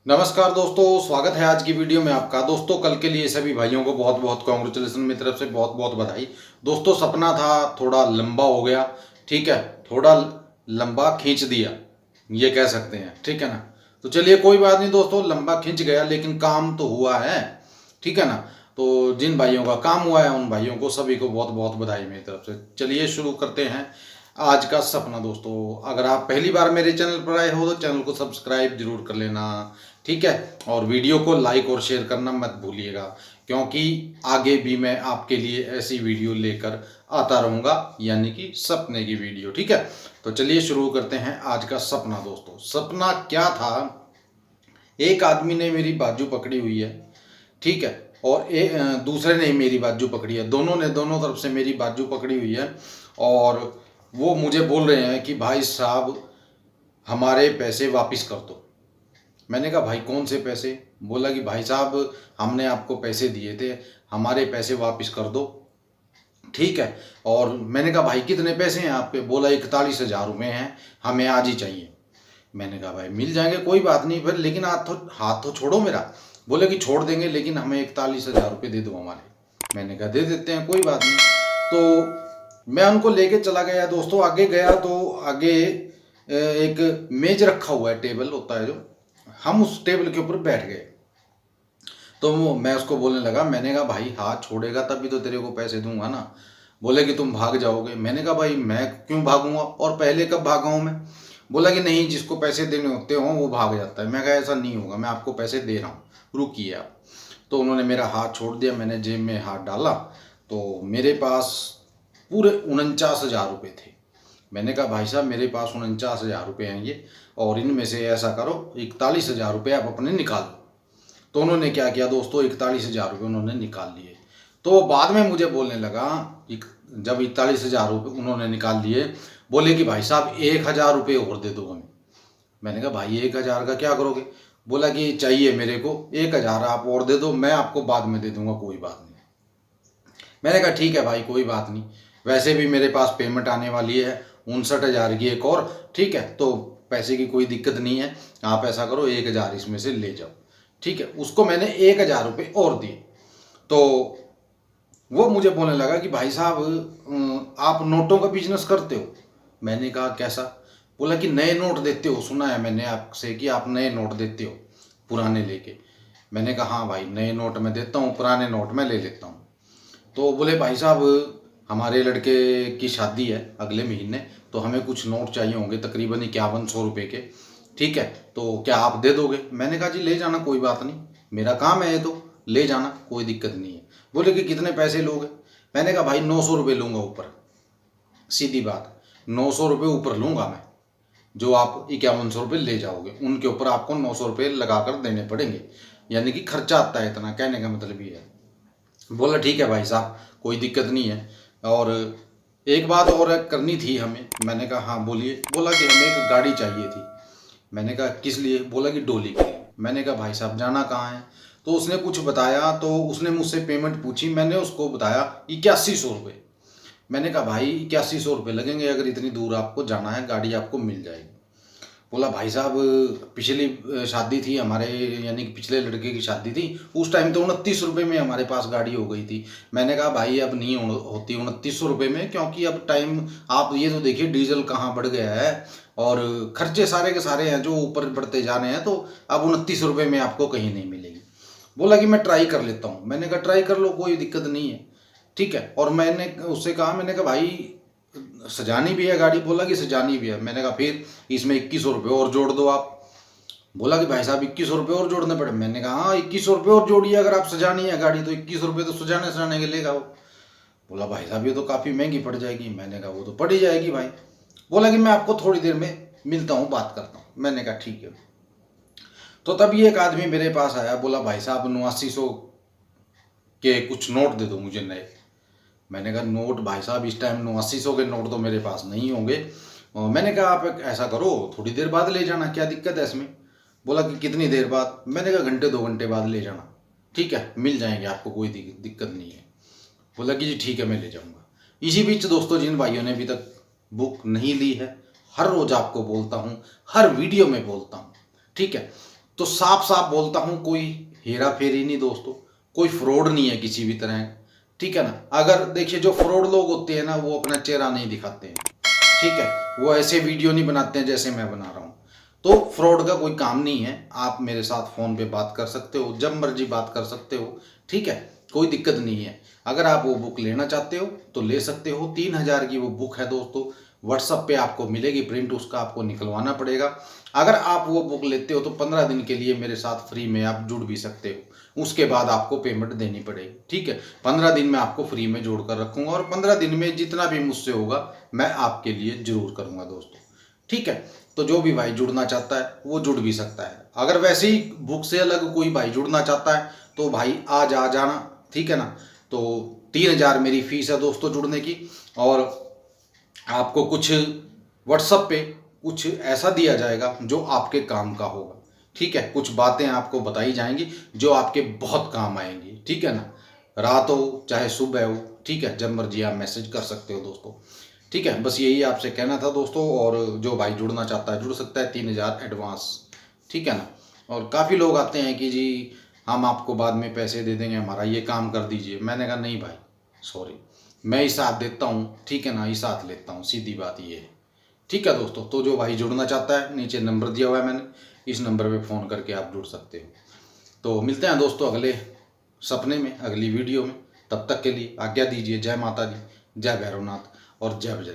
नमस्कार दोस्तों, स्वागत है आज की वीडियो में आपका। दोस्तों, कल के लिए सभी भाइयों को बहुत बहुत कॉन्ग्रेचुलेसन, मेरी तरफ से बहुत बहुत बधाई। दोस्तों, सपना था थोड़ा लंबा हो गया, ठीक है, थोड़ा लंबा खींच दिया, ये कह सकते हैं, ठीक है ना। तो चलिए कोई बात नहीं दोस्तों, लंबा खींच गया लेकिन काम तो हुआ है, ठीक है ना। तो जिन भाइयों का काम हुआ है उन भाइयों को सभी को बहुत बहुत बधाई मेरी तरफ से। चलिए शुरू करते हैं आज का सपना। दोस्तों, अगर आप पहली बार मेरे चैनल पर आए हो तो चैनल को सब्सक्राइब जरूर कर लेना, ठीक है, और वीडियो को लाइक और शेयर करना मत भूलिएगा, क्योंकि आगे भी मैं आपके लिए ऐसी वीडियो लेकर आता रहूँगा, यानी कि सपने की वीडियो, ठीक है। तो चलिए शुरू करते हैं आज का सपना। दोस्तों, सपना क्या था, एक आदमी ने मेरी बाजू पकड़ी हुई है, ठीक है, और दूसरे ने मेरी बाजू पकड़ी है, दोनों ने दोनों तरफ से मेरी बाजू पकड़ी हुई है, और वो मुझे बोल रहे हैं कि भाई साहब हमारे पैसे वापस कर दो। मैंने कहा भाई कौन से पैसे? बोला कि भाई साहब हमने आपको पैसे दिए थे, हमारे पैसे वापस कर दो, ठीक है। और मैंने कहा भाई कितने पैसे हैं आपके? बोला 41,000 रुपये हैं, हमें आज ही चाहिए। मैंने कहा भाई मिल जाएंगे, कोई बात नहीं, फिर लेकिन हाथ तो छोड़ो मेरा। बोले कि छोड़ देंगे लेकिन हमें 41,000 रुपये दे दो हमारे। मैंने कहा दे देते हैं, कोई बात नहीं। तो मैं उनको लेके चला गया दोस्तों। आगे गया तो आगे एक मेज रखा हुआ है, टेबल होता है जो, हम उस टेबल के ऊपर बैठ गए। तो मैं उसको बोलने लगा, मैंने कहा भाई हाथ छोड़ेगा तभी तो तेरे को पैसे दूंगा ना। बोले कि तुम भाग जाओगे। मैंने कहा भाई मैं क्यों भागूंगा, और पहले कब भागा हूँ मैं? बोला कि नहीं, जिसको पैसे देने होते हों वो भाग जाता है। मैं कहा ऐसा नहीं होगा, मैं आपको पैसे दे रहा हूँ, रुकिए आप। तो उन्होंने मेरा हाथ छोड़ दिया, मैंने जेब में हाथ डाला तो मेरे पास पूरे 49,000 रुपये थे। मैंने कहा भाई साहब मेरे पास 49,000 रुपये हैं ये, और इनमें से ऐसा करो 41,000 रुपये आप अपने निकाल लो। तो उन्होंने क्या किया दोस्तों, 41,000 रुपये उन्होंने निकाल लिए। तो बाद में मुझे बोलने लगा, जब 41,000 रुपये उन्होंने निकाल लिए, बोले कि भाई साहब 1,000 रुपये और दे दो हमें। मैंने कहा भाई 1,000 का क्या करोगे? बोला कि चाहिए मेरे को 1,000 आप और दे दो, मैं आपको बाद में दे दूंगा, कोई बात नहीं। मैंने कहा ठीक है भाई कोई बात नहीं, वैसे भी मेरे पास पेमेंट आने वाली है 59,000 की एक और, ठीक है, तो पैसे की कोई दिक्कत नहीं है, आप ऐसा करो 1,000 इसमें से ले जाओ, ठीक है। उसको मैंने 1,000 रुपये और दिए। तो वो मुझे बोलने लगा कि भाई साहब आप नोटों का बिजनेस करते हो। मैंने कहा कैसा? बोला कि नए नोट देते हो, सुना है मैंने आपसे कि आप नए नोट देते हो पुराने लेके। मैंने कहा हाँ भाई नए नोट मैं देता हूँ, पुराने नोट मैं ले लेता हूँ। तो बोले भाई साहब हमारे लड़के की शादी है अगले महीने, तो हमें कुछ नोट चाहिए होंगे तकरीबन 5100 रुपये के, ठीक है, तो क्या आप दे दोगे? मैंने कहा जी ले जाना, कोई बात नहीं, मेरा काम है ये, तो ले जाना, कोई दिक्कत नहीं है। बोले कि कितने पैसे लोगे? मैंने कहा भाई 900 रुपये लूँगा ऊपर, सीधी बात, 900 रुपये ऊपर लूँगा मैं। जो आप 5100 रुपये ले जाओगे उनके ऊपर आपको 900 रुपये लगा कर देने पड़ेंगे, यानी कि खर्चा आता है इतना, कहने का मतलब ये है। बोला ठीक है भाई साहब कोई दिक्कत नहीं है, और एक बात और करनी थी हमें। मैंने कहा हाँ बोलिए। बोला कि हमें एक गाड़ी चाहिए थी। मैंने कहा किस लिए? बोला कि डोली के लिए। मैंने कहा भाई साहब जाना कहाँ है? तो उसने कुछ बताया, तो उसने मुझसे पेमेंट पूछी, मैंने उसको बताया 8100 रुपये। मैंने कहा भाई 8100 रुपये लगेंगे, अगर इतनी दूर आपको जाना है गाड़ी आपको मिल जाएगी। बोला भाई साहब पिछली शादी थी हमारे, यानी कि पिछले लड़के की शादी थी, उस टाइम तो 29 रुपये में हमारे पास गाड़ी हो गई थी। मैंने कहा भाई अब नहीं होती 2900 रुपये में, क्योंकि अब टाइम, आप ये तो देखिए डीजल कहाँ बढ़ गया है, और खर्चे सारे के सारे हैं जो ऊपर बढ़ते जा रहे हैं, तो अब 29 रुपये में आपको कहीं नहीं मिलेगी। बोला कि मैं ट्राई कर लेता हूँ। मैंने कहा ट्राई कर लो, कोई दिक्कत नहीं है, ठीक है। और मैंने उससे कहा, मैंने कहा भाई सजानी भी है गाड़ी? बोला कि सजानी भी है। मैंने कहा फिर इसमें 2100 रुपये और जोड़ दो आप। बोला कि भाई साहब 2100 रुपये और जोड़ने पड़े? मैंने कहा हाँ 2100 रुपये और जोड़िए, अगर आप सजानी है गाड़ी तो 2100 रुपये तो सजाने के लेगा वो। बोला भाई साहब ये तो काफ़ी महंगी पड़ जाएगी। मैंने कहा वो तो पड़ ही जाएगी भाई। बोला कि मैं आपको थोड़ी देर में मिलता हूँ, बात करता हूँ। मैंने कहा ठीक है। तो तभी एक आदमी मेरे पास आया, बोला भाई साहब 8900 के कुछ नोट दे दो मुझे नए। मैंने कहा नोट भाई साहब इस टाइम 8900 के नोट तो मेरे पास नहीं होंगे। मैंने कहा आप ऐसा करो थोड़ी देर बाद ले जाना, क्या दिक्कत है इसमें? बोला कि कितनी देर बाद? मैंने कहा घंटे 2 घंटे बाद ले जाना, ठीक है, मिल जाएंगे आपको, कोई दिक्कत नहीं है। बोला कि जी ठीक है मैं ले जाऊँगा। इसी बीच दोस्तों, जिन भाइयों ने अभी तक बुक नहीं ली है, हर रोज़ आपको बोलता हूँ, हर वीडियो में बोलता हूँ, ठीक है, तो साफ साफ बोलता हूँ, कोई हेरा फेरी नहीं दोस्तों, कोई फ्रॉड नहीं है किसी भी तरह, ठीक है ना। अगर देखिए जो फ्रॉड लोग होते हैं ना, वो अपना चेहरा नहीं दिखाते हैं, ठीक है, वो ऐसे वीडियो नहीं बनाते हैं जैसे मैं बना रहा हूँ। तो फ्रॉड का कोई काम नहीं है, आप मेरे साथ फ़ोन पे बात कर सकते हो, जब मर्जी बात कर सकते हो, ठीक है, कोई दिक्कत नहीं है। अगर आप वो बुक लेना चाहते हो तो ले सकते हो, 3,000 की वो बुक है दोस्तों, व्हाट्सअप पे आपको मिलेगी प्रिंट, उसका आपको निकलवाना पड़ेगा। अगर आप वो बुक लेते हो तो 15 दिन के लिए मेरे साथ फ्री में आप जुड़ भी सकते हो, उसके बाद आपको पेमेंट देनी पड़ेगी, ठीक है। 15 दिन में आपको फ्री में जोड़ कर रखूँगा, और 15 दिन में जितना भी मुझसे होगा मैं आपके लिए ज़रूर करूँगा दोस्तों, ठीक है। तो जो भी भाई जुड़ना चाहता है वो जुड़ भी सकता है। अगर वैसे ही बुक से अलग कोई भाई जुड़ना चाहता है तो भाई आज आ जाना, ठीक है ना। तो 3,000 मेरी फीस है दोस्तों जुड़ने की, और आपको कुछ व्हाट्सएप पे कुछ ऐसा दिया जाएगा जो आपके काम का होगा, ठीक है। कुछ बातें आपको बताई जाएंगी जो आपके बहुत काम आएंगी, ठीक है ना। रात हो चाहे सुबह हो, ठीक है, जब मर्जी आप मैसेज कर सकते हो दोस्तों, ठीक है। बस यही आपसे कहना था दोस्तों, और जो भाई जुड़ना चाहता है जुड़ सकता है, 3,000 एडवांस, ठीक है ना। और काफ़ी लोग आते हैं कि जी हम आपको बाद में पैसे दे देंगे, हमारा ये काम कर दीजिए। मैंने कहा नहीं भाई, सॉरी, मैं ही साथ देता हूँ, ठीक है ना, ही साथ लेता हूँ, सीधी बात ये है, ठीक है दोस्तों। तो जो भाई जुड़ना चाहता है, नीचे नंबर दिया हुआ है मैंने, इस नंबर पे फ़ोन करके आप जुड़ सकते हो। तो मिलते हैं दोस्तों अगले सपने में, अगली वीडियो में। तब तक के लिए आज्ञा दीजिए। जय माता दी, जय भैरवनाथ और जय बजरंग।